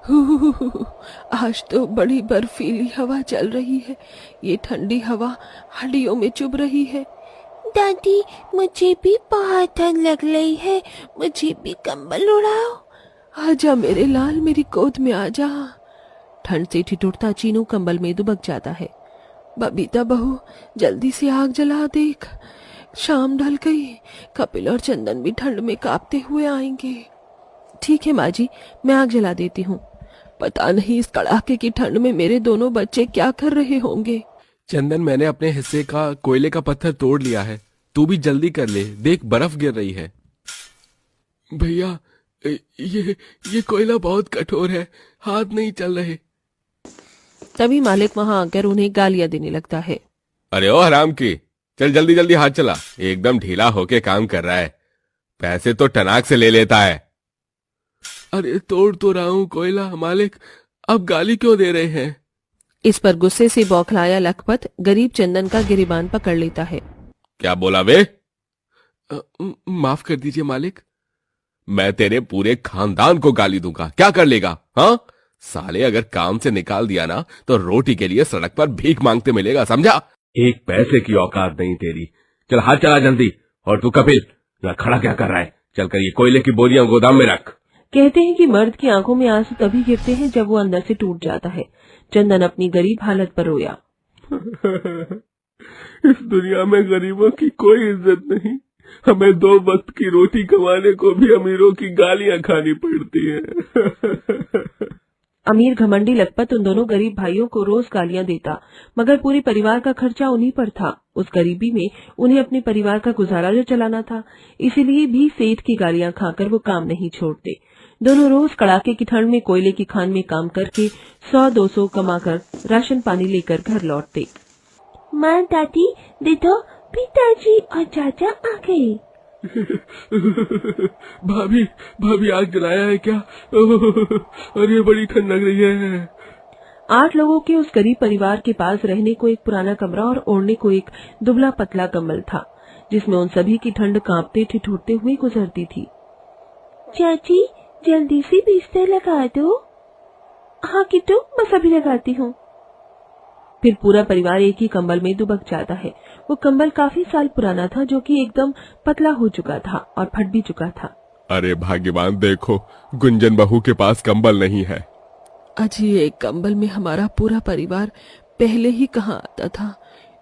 आज तो बड़ी बर्फीली हवा चल रही है। ये ठंडी हवा हड्डियों में चुभ रही है। दादी, मुझे भी बहुत ठंड लग रही है, मुझे भी कंबल उड़ाओ। आजा मेरे लाल, मेरी गोद में आजा। ठंड से ठिठुरता चीनू कंबल में दुबक जाता है। बबीता बहू, जल्दी से आग जला देख, शाम ढल गई। कपिल और चंदन भी ठंड में कांपते हुए आएंगे। ठीक है माँ जी, मैं आग जला देती हूँ। पता नहीं इस कड़ाके की ठंड में मेरे दोनों बच्चे क्या कर रहे होंगे। चंदन, मैंने अपने हिस्से का कोयले का पत्थर तोड़ लिया है, तू भी जल्दी कर ले, देख बर्फ गिर रही है। भैया, ये कोयला बहुत कठोर है, हाथ नहीं चल रहे। तभी मालिक वहां आकर उन्हें गालियां देने लगता है। अरे ओ हराम की, चल जल्दी जल्दी हाथ चला, एकदम ढीला होके काम कर रहा है, पैसे तो टनाक से ले लेता है। अरे तोड़ तो रहा हूँ कोयला मालिक, अब गाली क्यों दे रहे हैं? इस पर गुस्से से बौखलाया लखपत गरीब चंदन का गिरिबान पकड़ लेता है। क्या बोला वे? माफ कर दीजिए मालिक। मैं तेरे पूरे खानदान को गाली दूंगा, क्या कर लेगा? हाँ साले, अगर काम से निकाल दिया ना तो रोटी के लिए सड़क पर भीख मांगते मिलेगा, समझा? एक पैसे की औकात नहीं तेरी। चल हाथ चला जल्दी। और तू कपिल, यहाँ खड़ा क्या कर रहा है? चलकर ये कोयले की बोरियां गोदाम में रख। कहते हैं कि मर्द की आंखों में आंसू तभी गिरते हैं जब वो अंदर से टूट जाता है। चंदन अपनी गरीब हालत पर रोया। इस दुनिया में गरीबों की कोई इज्जत नहीं, हमें 2 वक्त की रोटी कमाने को भी अमीरों की गालियां खानी पड़ती है। अमीर घमंडी लखपत उन दोनों गरीब भाइयों को रोज गालियां देता, मगर पूरे परिवार का खर्चा उन्हीं पर था। उस गरीबी में उन्हें अपने परिवार का गुजारा जो चलाना था, इसीलिए भी सेठ की गालियां खाकर वो काम नहीं छोड़ते। दोनों रोज कड़ाके की ठंड में कोयले की खान में काम करके 100-200 कमाकर राशन पानी लेकर घर लौटते। माँ, दादी, देखो पिताजी और चाचा आ गए। भाभी, भाभी आग जलाया है क्या? अरे बड़ी ठंड लग रही है। 8 लोगों के उस गरीब परिवार के पास रहने को एक पुराना कमरा और ओढ़ने को एक दुबला पतला कंबल था, जिसमें उन सभी की ठंड कांपते ठिठुरते हुए गुजरती थी। चाची, जल्दी से बिस्तर लगा दो। हाँ किट्टू, बस अभी लगाती हूँ। फिर पूरा परिवार एक ही कंबल में दुबक जाता है। वो कंबल काफी साल पुराना था, जो कि एकदम पतला हो चुका था और फट भी चुका था। अरे भाग्यवान, देखो गुंजन बहू के पास कंबल नहीं है। अजी, एक कंबल में हमारा पूरा परिवार पहले ही कहाँ आता था।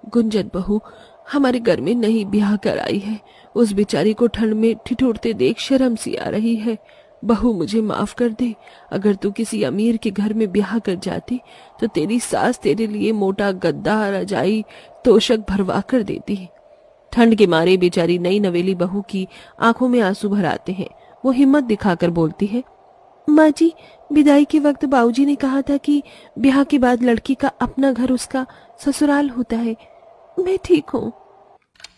गुंजन बहू हमारे घर में नई ब्याह कर आई है, उस बेचारी को ठंड में ठिठुरते देख शर्म सी आ रही है। बहू मुझे माफ कर दे, अगर तू किसी अमीर के घर में ब्याह कर जाती तो तेरी सास तेरे लिए मोटा गद्दा, रजाई, तोशक भरवा कर देती। ठंड के मारे बेचारी नई नवेली बहू की आंखों में आंसू भर आते हैं। वो हिम्मत दिखाकर बोलती है, माँ जी, विदाई के वक्त बाबूजी ने कहा था कि ब्याह के बाद लड़की का अपना घर उसका ससुराल होता है। मैं ठीक हूँ।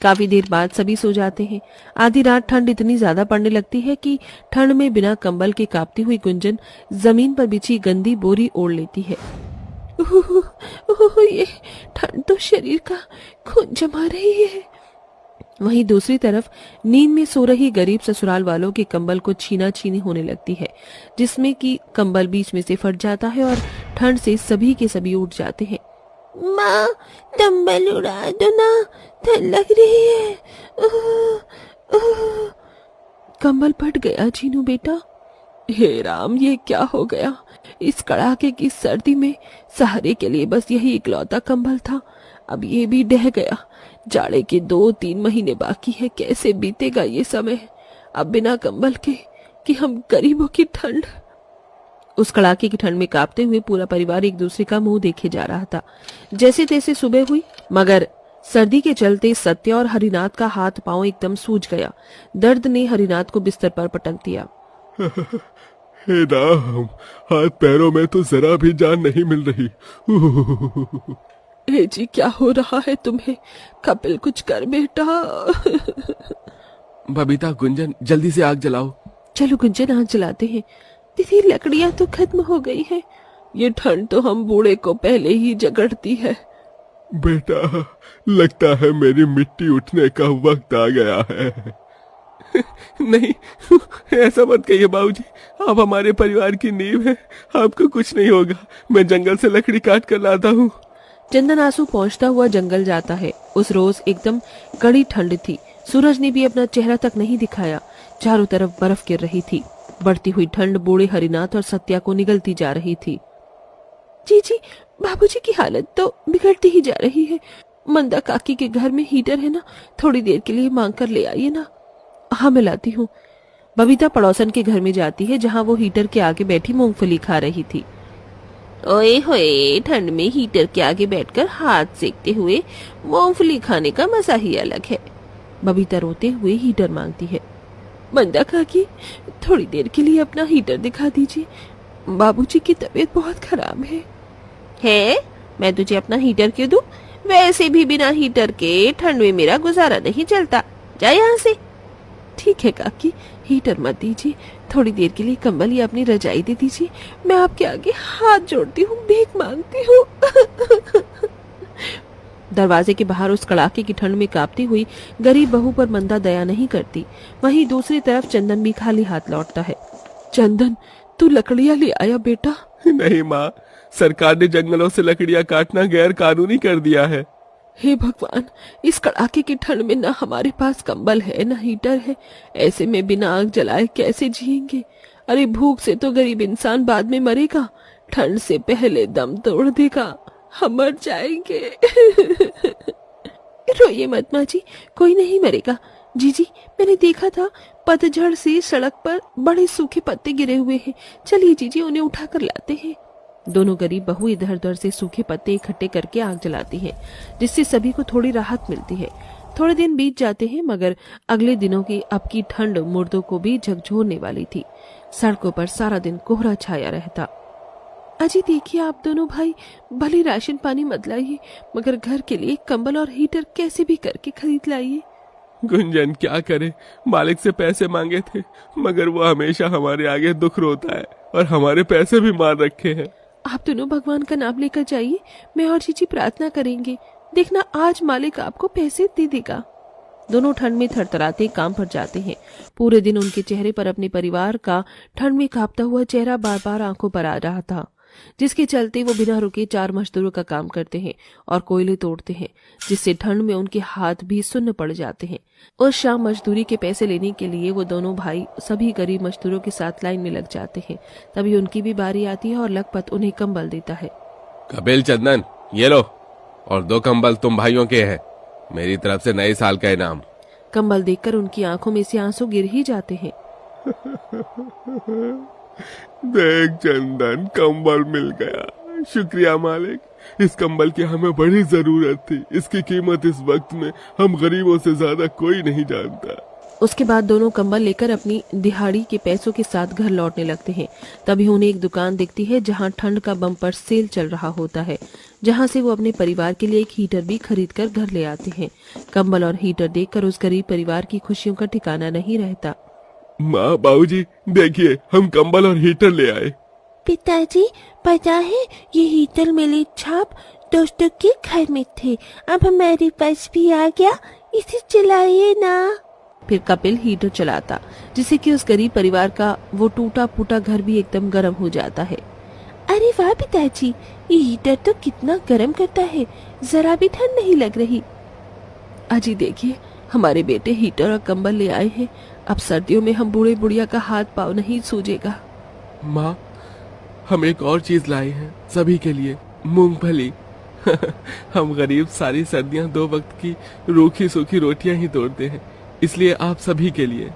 काफी देर बाद सभी सो जाते हैं। आधी रात ठंड इतनी ज्यादा पड़ने लगती है कि ठंड में बिना कंबल के कांपती हुई गुंजन जमीन पर बिछी गंदी बोरी ओढ़ लेती है। ये ठंड तो शरीर का खून जमा रही है। वहीं दूसरी तरफ नींद में सो रही गरीब ससुराल वालों के कंबल को छीना छीनी होने लगती है, जिसमें कि कंबल बीच में से फट जाता है और ठंड से सभी के सभी उठ जाते हैं। माँ, कंबल उड़ा दो ना, ठंड लग रही है। कंबल फट गया चीनू बेटा। हे राम, ये क्या हो गया? इस कड़ाके की सर्दी में सहारे के लिए बस यही इकलौता कंबल था, अब ये भी ढह गया। जाड़े के 2-3 महीने बाकी है, कैसे बीतेगा ये समय अब बिना कंबल के कि हम गरीबों की ठंड। उस कड़ाके की ठंड में कांपते हुए पूरा परिवार एक दूसरे का मुंह देखे जा रहा था। जैसे तैसे सुबह हुई, मगर सर्दी के चलते सत्य और हरिनाथ का हाथ पांव एकदम सूज गया। दर्द ने हरिनाथ को बिस्तर पर पटक दिया। हे राम, हाथ पैरों में तो जरा भी जान नहीं मिल रही। हे जी, क्या हो रहा है तुम्हें? कपिल, कुछ कर बेटा। बबीता, गुंजन, जल्दी से आग जलाओ। चलो गुंजन, आग जलाते हैं। दीदी, लकड़ियां तो खत्म हो गई है। ये ठंड तो हम बूढ़े को पहले ही जगड़ती है। बेटा, लगता है मेरी मिट्टी उठने का वक्त आ गया है। नहीं, ऐसा मत कहिए बाबूजी, आप हमारे परिवार की नींव है, आपको कुछ नहीं होगा। मैं जंगल से लकड़ी काट कर लाता हूँ। चंदन आंसू पहुंचता हुआ जंगल जाता है। उस रोज एकदम कड़ी ठंड थी। सूरज ने भी अपना चेहरा तक नहीं दिखाया। चारों तरफ बर्फ गिर रही थी। बढ़ती हुई ठंड बूढ़े हरिनाथ और सत्या को निगलती जा रही थी। जी, बाबूजी की हालत तो बिगड़ती ही जा रही है। मंदा काकी के घर में हीटर है ना, थोड़ी देर के लिए मांग कर ले आइए ना। हाँ, मैं लाती हूँ। बबीता पड़ोसन के घर में जाती है, जहाँ वो हीटर के आगे बैठी मूंगफली खा रही थी। ओए होए, ठंड में हीटर के आगे बैठकर हाथ सेकते हुए मूंगफली खाने का मजा ही अलग है। बबीता रोते हुए हीटर मांगती है। मंदा काकी, थोड़ी देर के लिए अपना हीटर दिखा दीजिए, बाबूजी की तबीयत बहुत खराब है। मैं तुझे अपना हीटर क्यों दूं? वैसे भी बिना हीटर के ठंड में मेरा गुजारा नहीं चलता। जा यहाँ से। ठीक है काकी, हीटर मत दीजिए, थोड़ी देर के लिए कंबल या अपनी रजाई दे दीजिए। मैं आपके आगे हाथ जोड़ती हूँ, भीख मांगती हूँ। दरवाजे के बाहर उस कड़ाके की ठंड में कांपती हुई गरीब बहू पर मंदा दया नहीं करती। वहीं दूसरी तरफ चंदन भी खाली हाथ लौटता है। चंदन, तू लकड़ियां ले आया बेटा? नहीं माँ, सरकार ने जंगलों से लकड़ियां काटना गैर कानूनी कर दिया है। हे भगवान, इस कड़ाके की ठंड में ना हमारे पास कंबल है ना हीटर है। ऐसे में बिना आग जलाए कैसे जिएंगे? अरे भूख से तो गरीब इंसान बाद में मरेगा, ठंड से पहले दम तोड़ देगा। हम मर जाएंगे। रोइए मत माँ जी, कोई नहीं मरेगा। जी, मैंने देखा था पतझड़ से सड़क पर बड़े सूखे पत्ते गिरे हुए हैं। चलिए जीजी, उन्हें उठा कर लाते हैं। दोनों गरीब बहू इधर उधर से सूखे पत्ते इकट्ठे करके आग जलाती हैं, जिससे सभी को थोड़ी राहत मिलती है। थोड़े दिन बीत जाते हैं, मगर अगले दिनों की अब की ठंड मुर्दों को भी झकझोरने वाली थी। सड़कों पर सारा दिन कोहरा छाया रहता। अजी देखिए, आप दोनों भाई भले राशन पानी मत लाइए, मगर घर के लिए कंबल और हीटर कैसे भी करके खरीद लाइए। गुंजन क्या करे, मालिक से पैसे मांगे थे, मगर वो हमेशा हमारे आगे दुख रोता है और हमारे पैसे भी मार रखे हैं। आप दोनों भगवान का नाम लेकर जाइए, मैं और जीजी प्रार्थना करेंगे। देखना आज मालिक आपको पैसे दे देगा। दोनों ठंड में थरथराते काम पर जाते हैं। पूरे दिन उनके चेहरे पर अपने परिवार का ठंड में कांपता हुआ चेहरा बार बार आंखों पर आ रहा था, जिसके चलते वो बिना रुके 4 मजदूरों का काम करते हैं और कोयले तोड़ते हैं, जिससे ठंड में उनके हाथ भी सुन्न पड़ जाते हैं। और शाम मजदूरी के पैसे लेने के लिए वो दोनों भाई सभी गरीब मजदूरों के साथ लाइन में लग जाते हैं। तभी उनकी भी बारी आती है और लखपत उन्हें कंबल देता है। कपिल, चंदन, ये लो, और 2 कंबल तुम भाइयों के हैं, मेरी तरफ से नए साल का इनाम। कंबल देखकर उनकी आंखों में से आंसू गिर ही जाते हैं। देख चंदन, कंबल मिल गया, शुक्रिया मालिक। इस कंबल की हमें बड़ी जरूरत थी। इसकी कीमत इस वक्त में हम गरीबों से ज्यादा कोई नहीं जानता। उसके बाद दोनों कंबल लेकर अपनी दिहाड़ी के पैसों के साथ घर लौटने लगते हैं। तभी उन्हें एक दुकान दिखती है, जहां ठंड का बम्पर सेल चल रहा होता है, जहां से वो अपने परिवार के लिए एक हीटर भी खरीद कर घर ले आते हैं। कंबल और हीटर देखकर उस गरीब परिवार की खुशियों का ठिकाना नहीं रहता। माँ, बाबूजी, देखिए, हम कंबल और हीटर ले आए। पिताजी, पता है ये हीटर मेरे छाप दोस्तों के घर में थे, अब हमारे पास भी आ गया, इसे चलाइए ना। फिर कपिल हीटर चलाता, जिससे कि उस गरीब परिवार का वो टूटा फूटा घर भी एकदम गर्म हो जाता है। अरे वाह पिताजी, ये हीटर तो कितना गर्म करता है, जरा भी ठंड नहीं लग रही। अजी देखिए, हमारे बेटे हीटर और कंबल ले आए हैं। अब सर्दियों में हम बूढ़े बुढ़िया का हाथ पाँव नहीं सूजेगा। माँ, हम एक और चीज लाए हैं सभी के लिए, मूंगफली। हम गरीब सारी सर्दियां 2 वक्त की रूखी सूखी रोटियां ही तोड़ते हैं, इसलिए आप सभी के लिए।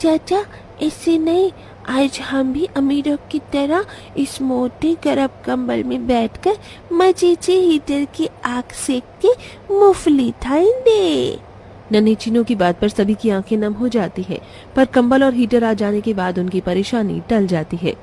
चाचा, इससे नहीं, आज हम भी अमीरों की तरह इस मोटे गर्म कंबल में बैठकर मजे से हीटर की आग सेक के मूंगफली खाएंगे। नन्ही चीनों की बात पर सभी की आंखें नम हो जाती है, पर कंबल और हीटर आ जाने के बाद उनकी परेशानी टल जाती है।